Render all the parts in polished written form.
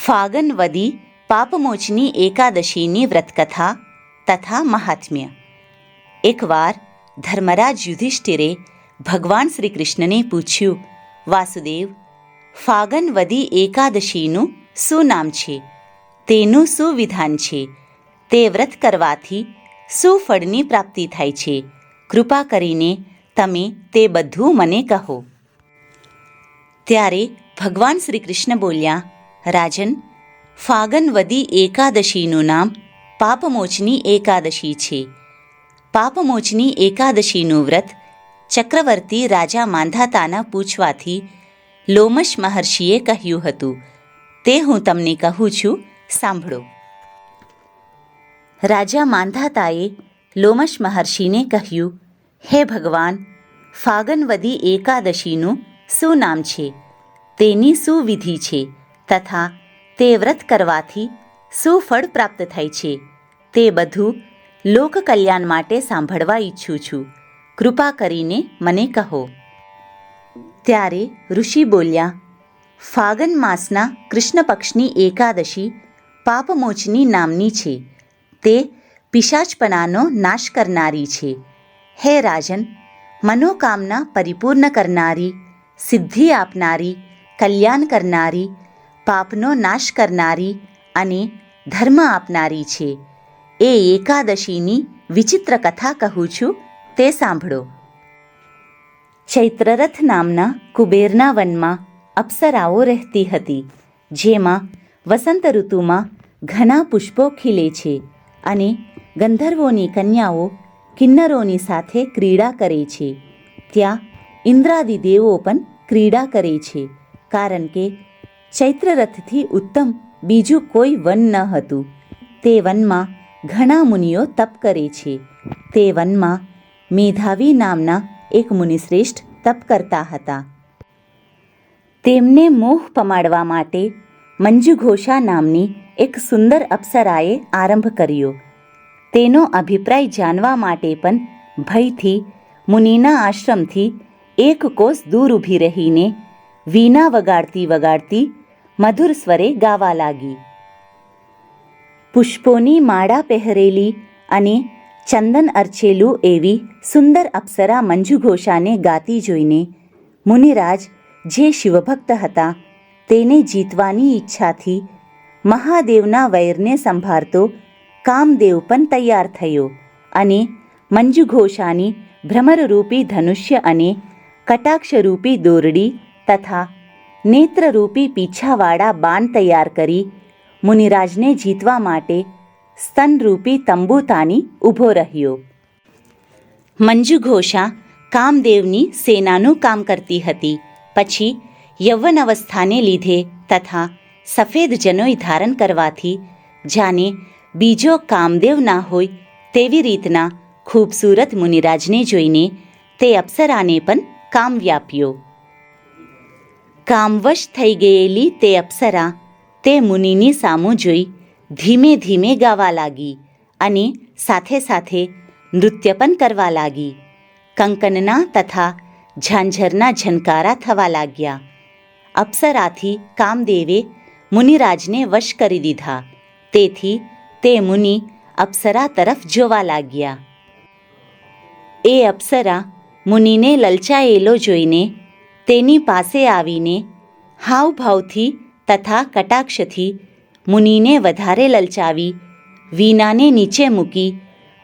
ફાગન વદી પાપમોચની એકાદશીની વ્રતકથા તથા મહાત્મ્ય. એકવાર ધર્મરાજ યુધિષ્ઠિરે ભગવાન શ્રી કૃષ્ણને પૂછ્યું, વાસુદેવ, ફાગન વદી એકાદશીનું શું નામ છે? તેનું શું વિધાન છે? તે વ્રત કરવાથી શું ફળની પ્રાપ્તિ થાય છે? કૃપા કરીને તમે તે બધું મને કહો. ત્યારે ભગવાન શ્રી કૃષ્ણ બોલ્યા, રાજન, ફાગન વદી એકાદશીનું નામ પાપમોચની એકાદશી છે. પાપમોચની એકાદશીનું વ્રત ચક્રવર્તી રાજા માંધાતાના પૂછવાથી લોમશ મહર્ષિએ કહ્યું હતું. તે હું તમને કહું છું, સાંભળો. રાજા માંધાતાએ લોમશ મહર્ષિને કહ્યું, હે ભગવાન, ફાગન વદી એકાદશીનું શું નામ છે? તેની શું વિધિ છે તથા તે વ્રત કરવાથી શું ફળ પ્રાપ્ત થાય છે? તે બધું લોક કલ્યાણ માટે સાંભળવા ઈચ્છું છું. કૃપા કરીને મને કહો. ત્યારે ઋષિ બોલ્યા, ફાગન માસના કૃષ્ણ પક્ષની એકાદશી પાપમોચની નામની છે. તે પિશાચપણાનો નાશ કરનારી છે. હે રાજન, મનોકામના પરિપૂર્ણ કરનારી, સિદ્ધિ આપનારી, કલ્યાણ કરનારી, પાપનો નાશ કરનારી અને ધર્મ આપનારી છે. એ એકાદશીની વિચિત્ર કથા કહું છું, તે સાંભળો. ચૈત્રરથ નામના કુબેરના વનમાં અપ્સરાઓ રહેતી હતી, જેમાં વસંત ઋતુમાં ઘણા પુષ્પો ખીલે છે અને ગંધર્વોની કન્યાઓ કિન્નરોની સાથે ક્રીડા કરે છે. ત્યાં ઇન્દ્રાદિ દેવો પણ ક્રીડા કરે છે, કારણ કે ચૈત્રરથથી ઉત્તમ બીજું કોઈ વન ન હતું. તે વનમાં ઘણા મુનિઓ તપ કરે છે. તે વનમાં મેધાવી નામના એક મુનિશ્રેષ્ઠ તપ કરતા હતા. તેમને મોહ પમાડવા માટે મંજુઘોષા નામની એક સુંદર અપ્સરાએ આરંભ કર્યો. તેનો અભિપ્રાય જાણવા માટે પણ ભયથી મુનિના આશ્રમથી એક કોસ દૂર ઊભી રહીને વીણા વગાડતી વગાડતી મધુર સ્વરે ગાવા લાગી. પુષ્પોની માળા પહેરેલી અને ચંદન અર્ચેલું એવી સુંદર અપ્સરા મંજુઘોષાને ગાતી જોઈને મુનિરાજ, જે શિવભક્ત હતા, તેને જીતવાની ઈચ્છાથી મહાદેવના વૈરને સંભાળતો કામદેવ પણ તૈયાર થયો અને મંજુઘોષાની ભ્રમરરૂપી ધનુષ્ય અને કટાક્ષરૂપી દોરડી તથા નેત્રરૂપી પીછાવાળા બાણ તૈયાર કરી મુનિરાજને જીતવા માટે સ્તનરૂપી તંબુ તાની ઊભો રહ્યો. મંજુઘોષા કામદેવની સેનાનું કામ કરતી હતી. પછી યૌવન અવસ્થાને લીધે તથા સફેદ જનોઈ ધારણ કરવાથી જાણે બીજો કામદેવ ના હોય તેવી રીતના ખૂબસૂરત મુનિરાજને જોઈને તે અપ્સરાને પણ કામ વ્યાપ્યો. કામવશ થઈ ગયેલી તે અપ્સરા તે મુનિની સામું જોઈ ધીમે ધીમે ગાવા લાગી અને સાથે સાથે નૃત્ય પણ કરવા લાગી. કંકનના તથા ઝાંઝરના ઝનકારા થવા લાગ્યા. અપ્સરાથી કામદેવે મુનિરાજને વશ કરી દીધા. તેથી તે મુનિ અપ્સરા તરફ જોવા લાગ્યા. એ અપ્સરા મુનિને લલચાયેલો જોઈને તેની પાસે આવીને હાવભાવથી તથા કટાક્ષથી મુનિને વધારે લલચાવી વીણાને નીચે મૂકી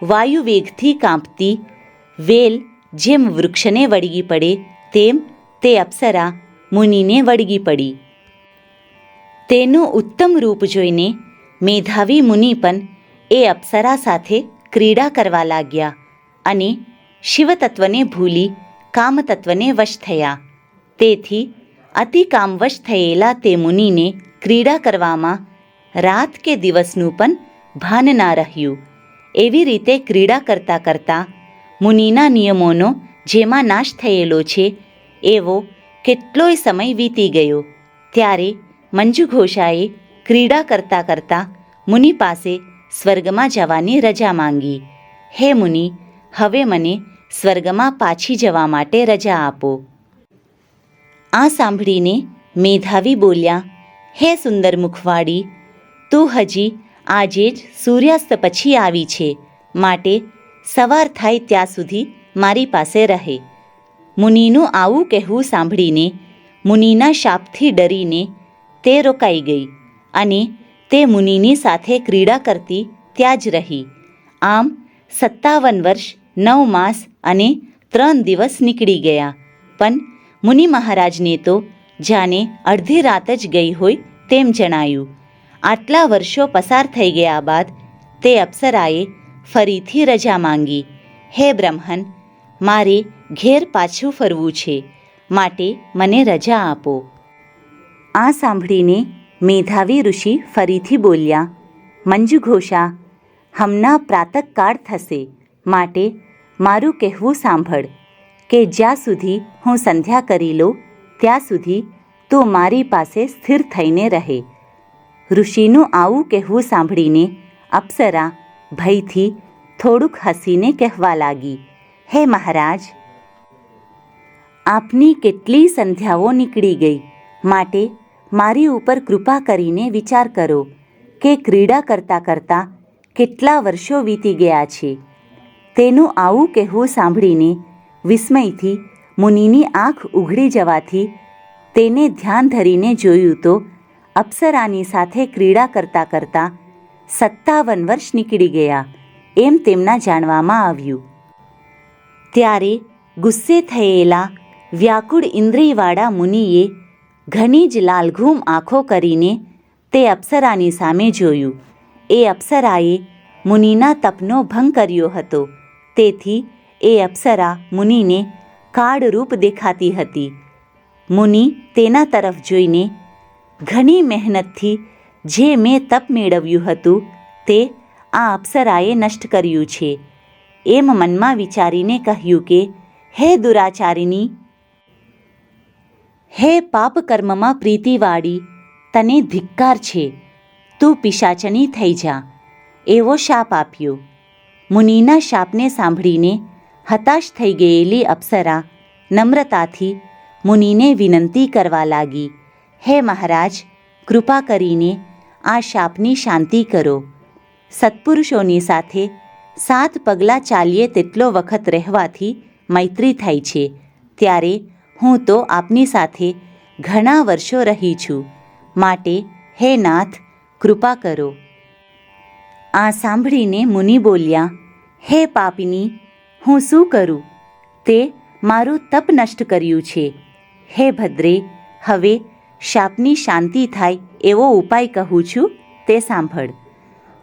વાયુવેગથી કાંપતી વેલ જેમ વૃક્ષને વળગી પડે તેમ તે અપ્સરા મુનિને વળગી પડી. તેનું ઉત્તમ રૂપ જોઈને મેધાવી મુનિ પણ એ અપ્સરા સાથે ક્રીડા કરવા લાગ્યા અને શિવતત્વને ભૂલી કામતત્વને વશ થયા. તેથી અતિ કામવશ થયેલા તે મુનિને ક્રીડા કરવામાં રાત કે દિવસનું પણ ભાન ના રહ્યું. એવી રીતે ક્રીડા કરતાં કરતાં મુનિના નિયમોનો જેમાં નાશ થયેલો છે એવો કેટલોય સમય વીતી ગયો. ત્યારે મંજુઘોષાએ ક્રીડા કરતાં કરતાં મુનિ પાસે સ્વર્ગમાં જવાની રજા માંગી. હે મુનિ, હવે મને સ્વર્ગમાં પાછી જવા માટે રજા આપો. આ સાંભળીને મેધાવી બોલ્યા, હે સુંદર મુખવાળી, તું હજી આજે જ સૂર્યાસ્ત પછી આવી છે, માટે સવાર થાય ત્યાં સુધી મારી પાસે રહે. મુનિનું આવું કહેવું સાંભળીને મુનિના શાપથી ડરીને તે રોકાઈ ગઈ અને તે મુનિની સાથે ક્રીડા કરતી ત્યાં જ રહી. આમ 57 વર્ષ 9 માસ અને 3 દિવસ નીકળી ગયા, પણ મુનિ મહારાજને તો જાણે અડધી રાત જ ગઈ હોય તેમ જણાયું. આટલા વર્ષો પસાર થઈ ગયા બાદ તે અપ્સરાએ ફરીથી રજા માંગી. હે બ્રહ્મન, મારે ઘેર પાછું ફરવું છે, માટે મને રજા આપો. આ સાંભળીને મેધાવી ઋષિ ફરીથી બોલ્યા, મંજુઘોષા, હમણાં પ્રાતઃકાળ થશે, માટે મારું કહેવું સાંભળ કે જ્યાં સુધી હું સંધ્યા કરી લઉં ત્યાં સુધી તું મારી પાસે સ્થિર થઈને રહે. ઋષિનું આવું કહેવું સાંભળીને અપ્સરા ભયથી થોડુંક હસીને કહેવા લાગી, હે મહારાજ, આપની કેટલી સંધ્યાઓ નીકળી ગઈ, માટે મારી ઉપર કૃપા કરીને વિચાર કરો કે ક્રીડા કરતાં કરતાં કેટલા વર્ષો વીતી ગયા છે. તેનું આવું કહેવું સાંભળીને વિસ્મયથી મુનિની આંખ ઉઘડી જવાથી તેને ધ્યાન ધરીને જોયું તો અપ્સરાની સાથે ક્રીડા કરતાં કરતાં 57 વર્ષ નીકળી ગયા એમ તેમના જાણવામાં આવ્યું. ત્યારે ગુસ્સે થયેલા વ્યાકુળ ઇન્દ્રિયવાળા મુનિએ ઘણી જ લાલઘૂમ આંખો કરીને તે અપ્સરાની સામે જોયું. એ અપ્સરાએ મુનિના તપનો ભંગ કર્યો હતો, તેથી એ અપ્સરા મુનિને કાળરૂપ દેખાતી હતી. મુનિ તેના તરફ જોઈને, ઘણી મહેનતથી જે મેં તપ મેળવ્યું હતું તે આ અપ્સરાએ નષ્ટ કર્યું છે, એમ મનમાં વિચારીને કહ્યું કે હે દુરાચારિણી, હે પાપ કર્મમાં પ્રીતિવાળી, તને ધિક્કાર છે, તું પિશાચની થઈ જા, એવો શાપ આપ્યો. મુનિના શાપને સાંભળીને હતાશ થઈ ગયેલી અપ્સરા નમ્રતાથી મુનિને વિનંતી કરવા લાગી, હે મહારાજ, કૃપા કરીને આ શાપની શાંતિ કરો. સત્પુરુષોની સાથે 7 પગલાં ચાલીએ તેટલો વખત રહેવાથી મૈત્રી થાય છે, ત્યારે હું તો આપની સાથે ઘણા વર્ષો રહી છું, માટે હે નાથ, કૃપા કરો. આ સાંભળીને મુનિ બોલ્યા, હે પાપિની, હું શું કરું? તે મારું તપ નષ્ટ કર્યું છે. હે ભદ્રે, હવે શાપની શાંતિ થાય એવો ઉપાય કહું છું, તે સાંભળ.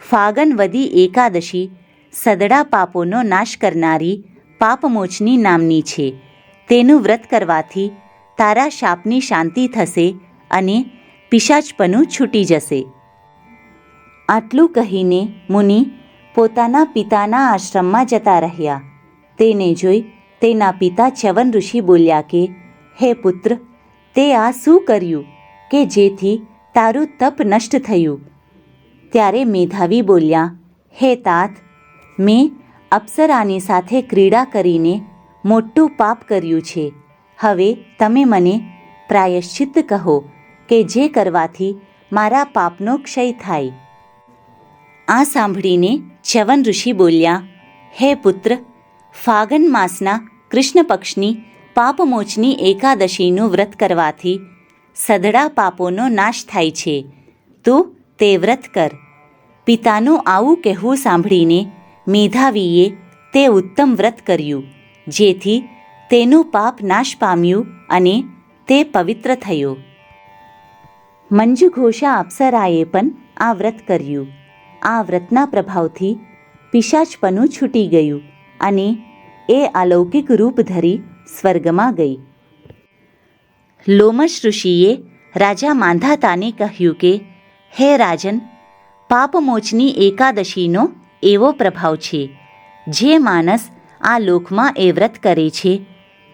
ફાગણ વદી એકાદશી સદડા પાપોનો નાશ કરનારી પાપમોચની નામની છે. તેનું વ્રત કરવાથી તારા શાપની શાંતિ થશે અને પિશાચપણું છૂટી જશે. આટલું કહીને મુનિ પોતાના પિતાના આશ્રમમાં જતા રહ્યા. તેને જોઈ તેના પિતા ચ્યવન ઋષિ બોલ્યા કે, હે પુત્ર, તે આ શું કર્યું કે જેથી તારું તપ નષ્ટ થયું? ત્યારે મેધાવી બોલ્યા, હે તાત, મેં અપ્સરાની સાથે ક્રીડા કરીને મોટું પાપ કર્યું છે. હવે તમે મને પ્રાયશ્ચિત્ત કહો કે જે કરવાથી મારા પાપનો ક્ષય થાય. આ સાંભળીને ચ્યવન ઋષિ બોલ્યા, હે પુત્ર, ફાગણ માસના કૃષ્ણ પક્ષની પાપમોચની એકાદશીનું વ્રત કરવાથી સદડા પાપોનો નાશ થાય છે. તું તે વ્રત કર. પિતાનું આવું કહેવું સાંભળીને મેધાવીએ તે ઉત્તમ વ્રત કર્યું, જેથી તેનું પાપ નાશ પામ્યું અને તે પવિત્ર થયો. મંજુઘોષા અપ્સરાએ પણ આ વ્રત કર્યું. આ વ્રતના પ્રભાવથી પિશાચપણું છૂટી ગયું અને એ અલૌકિક રૂપ ધરી સ્વર્ગમાં ગઈ. લોમશ ઋષિએ રાજા માંધાતાને કહ્યું કે, હે રાજન, પાપમોચની એકાદશીનો એવો પ્રભાવ છે, જે માણસ આ લોકમાં એ વ્રત કરે છે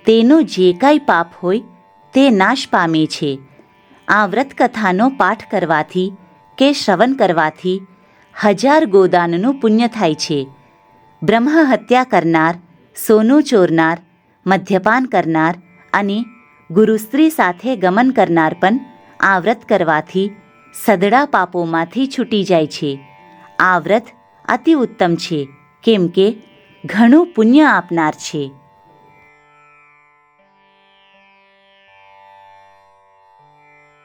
તેનું જે કાંઈ પાપ હોય તે નાશ પામે છે. આ વ્રત કથાનો પાઠ કરવાથી કે શ્રવણ કરવાથી 1000 ગોદાનનું પુણ્ય થાય છે. બ્રહ્મ હત્યા કરનાર, સોનું ચોરનાર, મદ્યપાન કરનાર અને ગુરુસ્ત્રી સાથે ગમન કરનાર પણ આ વ્રત કરવાથી સઘળા પાપોમાંથી છૂટી જાય છે. આ વ્રત અતિ ઉત્તમ છે, કેમ કે ઘણું પુણ્ય આપનાર છે.